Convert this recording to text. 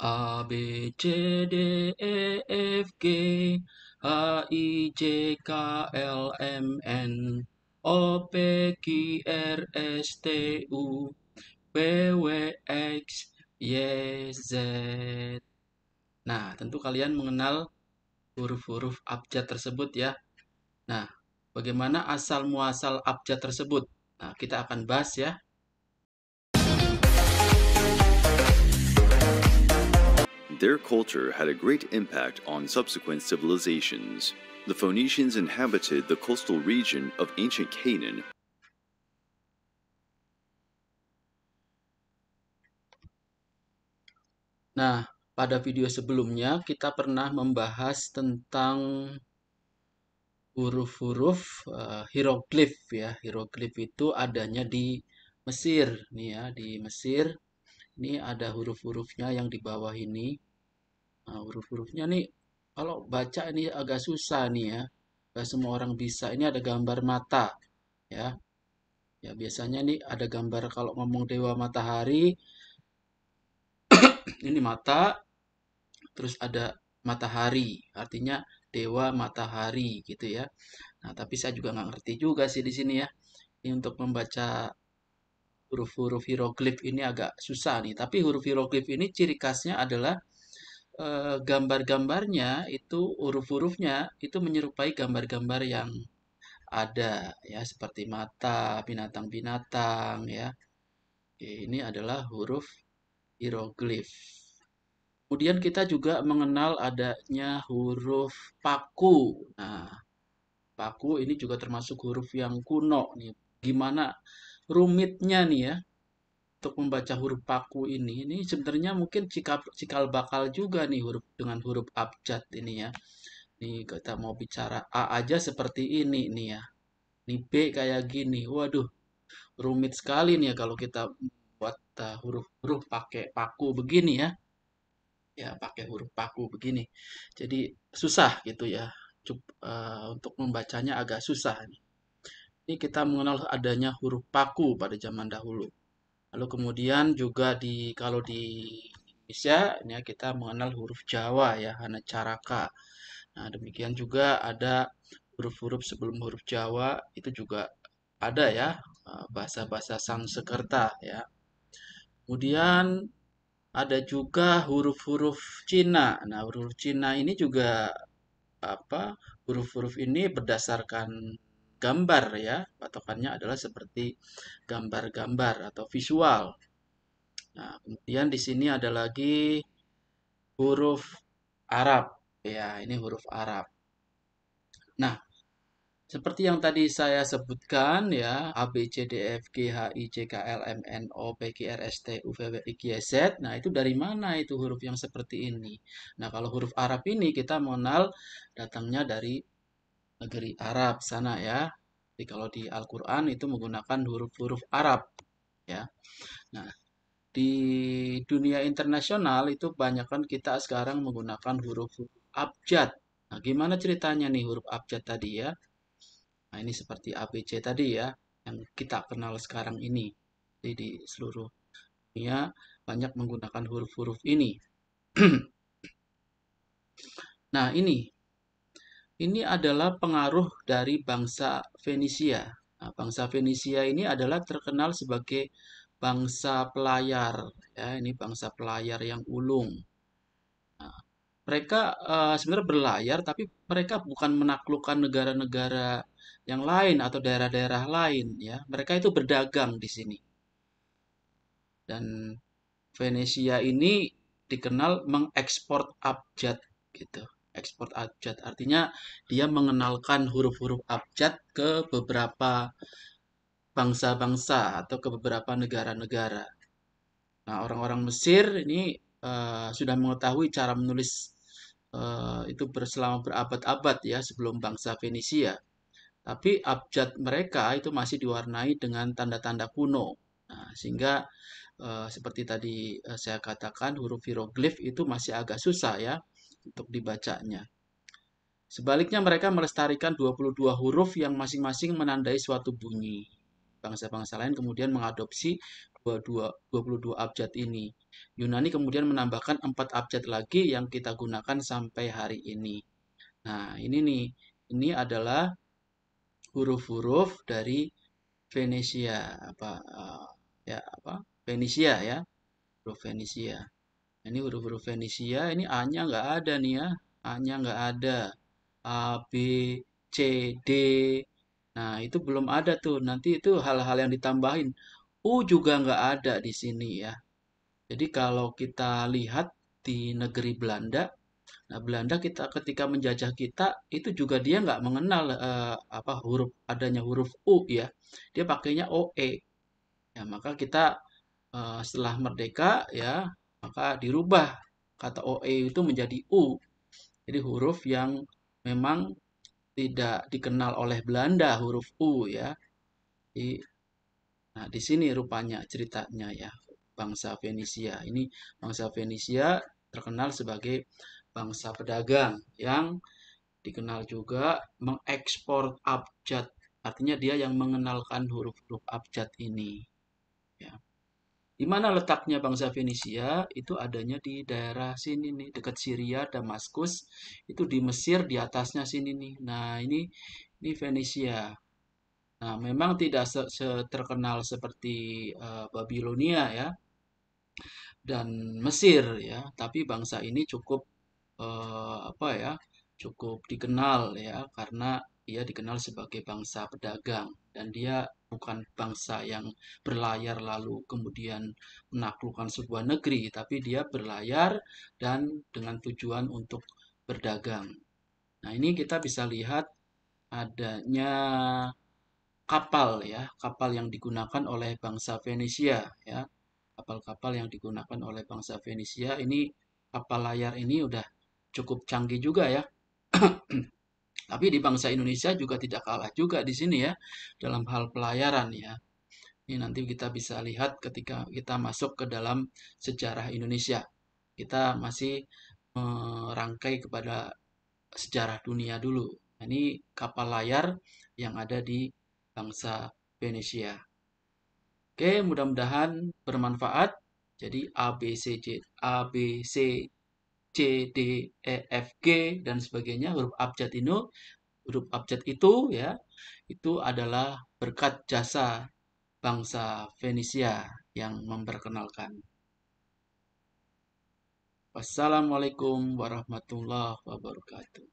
A, B, C, D, E, F, G, H, I, J, K, L, M, N, O, P, Q, R, S, T, U, V, W, X, Y, Z. Nah, tentu kalian mengenal huruf-huruf abjad tersebut ya. Nah, bagaimana asal muasal abjad tersebut? Nah, kita akan bahas ya. Their culture had a great impact on subsequent civilizations. The Phoenicians inhabited the coastal region of ancient Canaan. Nah, pada video sebelumnya kita pernah membahas tentang huruf-huruf hieroglif ya. Hieroglif itu adanya di Mesir nih ya, di Mesir. Ini ada huruf-hurufnya yang di bawah ini. Nah, huruf-hurufnya nih kalau baca ini agak susah nih ya. Gak semua orang bisa. Ini ada gambar mata ya. Ya biasanya nih ada gambar kalau ngomong dewa matahari, ini mata, terus ada matahari, artinya dewa matahari gitu ya. Nah, tapi saya juga nggak ngerti juga sih di sini ya. Ini untuk membaca huruf-huruf hieroglif ini agak susah nih. Tapi huruf hieroglif ini ciri khasnya adalah gambar-gambarnya itu huruf-hurufnya itu menyerupai gambar-gambar yang ada ya seperti mata, binatang-binatang ya. Oke, ini adalah huruf hieroglif. Kemudian kita juga mengenal adanya huruf paku. Nah, paku ini juga termasuk huruf yang kuno nih. Gimana rumitnya nih ya untuk membaca huruf paku ini. Ini sebenarnya mungkin cikal, cikal bakal juga nih huruf dengan huruf abjad ini ya. Nih kita mau bicara A aja seperti ini nih ya. Nih B kayak gini. Waduh, rumit sekali nih ya kalau kita buat huruf-huruf pakai paku begini ya. Ya pakai huruf paku begini. Jadi susah gitu ya. Untuk membacanya agak susah nih. Ini kita mengenal adanya huruf paku pada zaman dahulu. Lalu kemudian juga kalau di Indonesia ini ya, kita mengenal huruf Jawa ya, Hanacaraka. Nah, demikian juga ada huruf-huruf sebelum huruf Jawa itu juga ada ya, bahasa-bahasa Sanskerta ya. Kemudian ada juga huruf-huruf Cina. Nah, huruf Cina ini juga apa? Huruf-huruf ini berdasarkan gambar ya. Patokannya adalah seperti gambar-gambar atau visual. Nah, kemudian di sini ada lagi huruf Arab. Ya, ini huruf Arab. Nah, seperti yang tadi saya sebutkan ya, A, B, C, D, F, G, H, I, J, K, L, M, N, O, P, Q, R, S, T, U, V, W, X, Y, Z. Nah, itu dari mana itu huruf yang seperti ini? Nah, kalau huruf Arab ini kita mengenal datangnya dari negeri Arab sana ya. Jadi kalau di Al-Quran itu menggunakan huruf-huruf Arab ya. Nah, di dunia internasional itu banyak kan kita sekarang menggunakan huruf-huruf abjad. Nah, gimana ceritanya nih huruf abjad tadi ya? Nah, ini seperti ABC tadi ya, yang kita kenal sekarang ini. Jadi di seluruh dunia banyak menggunakan huruf-huruf ini. Nah, ini adalah pengaruh dari bangsa Fenisia. Nah, bangsa Fenisia ini adalah terkenal sebagai bangsa pelayar. Ya, ini bangsa pelayar yang ulung. Nah, mereka sebenarnya berlayar, tapi mereka bukan menaklukkan negara-negara yang lain atau daerah-daerah lain. Ya, mereka itu berdagang di sini. Dan Venesia ini dikenal mengekspor abjad gitu. Ekspor abjad artinya dia mengenalkan huruf-huruf abjad ke beberapa bangsa-bangsa atau ke beberapa negara-negara. Nah, orang-orang Mesir ini sudah mengetahui cara menulis itu selama berabad-abad ya sebelum bangsa Venesia. Tapi abjad mereka itu masih diwarnai dengan tanda-tanda kuno. Nah, sehingga seperti tadi saya katakan huruf hieroglif itu masih agak susah ya untuk dibacanya. Sebaliknya mereka melestarikan 22 huruf yang masing-masing menandai suatu bunyi. bangsa-bangsa lain kemudian mengadopsi 22 abjad ini. Yunani kemudian menambahkan 4 abjad lagi yang kita gunakan sampai hari ini. Nah, ini nih, ini adalah huruf-huruf dari Venesia ya apa? Venesia ya, huruf Venesia. Ini huruf-huruf Venesia, ini A-nya nggak ada nih ya, A-nya nggak ada. A, B, C, D. Nah, itu belum ada tuh. Nanti itu hal-hal yang ditambahin. U juga nggak ada di sini ya. Jadi kalau kita lihat di negeri Belanda, nah Belanda kita ketika menjajah kita itu juga dia nggak mengenal apa huruf adanya huruf U ya. Dia pakainya OE. Ya, maka kita setelah merdeka ya, maka dirubah kata OE itu menjadi U. Jadi huruf yang memang tidak dikenal oleh Belanda, huruf U ya. Di, nah, di sini rupanya ceritanya ya, bangsa Venesia. Ini bangsa Venesia terkenal sebagai bangsa pedagang yang dikenal juga mengekspor abjad. Artinya dia yang mengenalkan huruf-huruf abjad ini. Ya. Di mana letaknya bangsa Venesia? Itu adanya di daerah sini nih, dekat Syria, Damaskus. Itu di Mesir, di atasnya sini nih. Nah, ini Venesia. Nah, memang tidak terkenal seperti Babilonia ya dan Mesir ya, tapi bangsa ini cukup apa ya, cukup dikenal ya karena dia dikenal sebagai bangsa pedagang dan dia bukan bangsa yang berlayar lalu kemudian menaklukkan sebuah negeri, tapi dia berlayar dan dengan tujuan untuk berdagang. Nah, ini kita bisa lihat adanya kapal ya, kapal yang digunakan oleh bangsa Venesia ya. Kapal-kapal yang digunakan oleh bangsa Venesia ini kapal layar ini udah cukup canggih juga ya. Tapi di bangsa Indonesia juga tidak kalah juga di sini ya dalam hal pelayaran ya. Ini nanti kita bisa lihat ketika kita masuk ke dalam sejarah Indonesia. Kita masih merangkai kepada sejarah dunia dulu. Nah, ini kapal layar yang ada di bangsa Venesia. Oke, mudah-mudahan bermanfaat. Jadi A B C C D E F G dan sebagainya huruf abjad ini, huruf abjad itu ya, itu adalah berkat jasa bangsa Venesia yang memperkenalkan. Wassalamualaikum warahmatullahi wabarakatuh.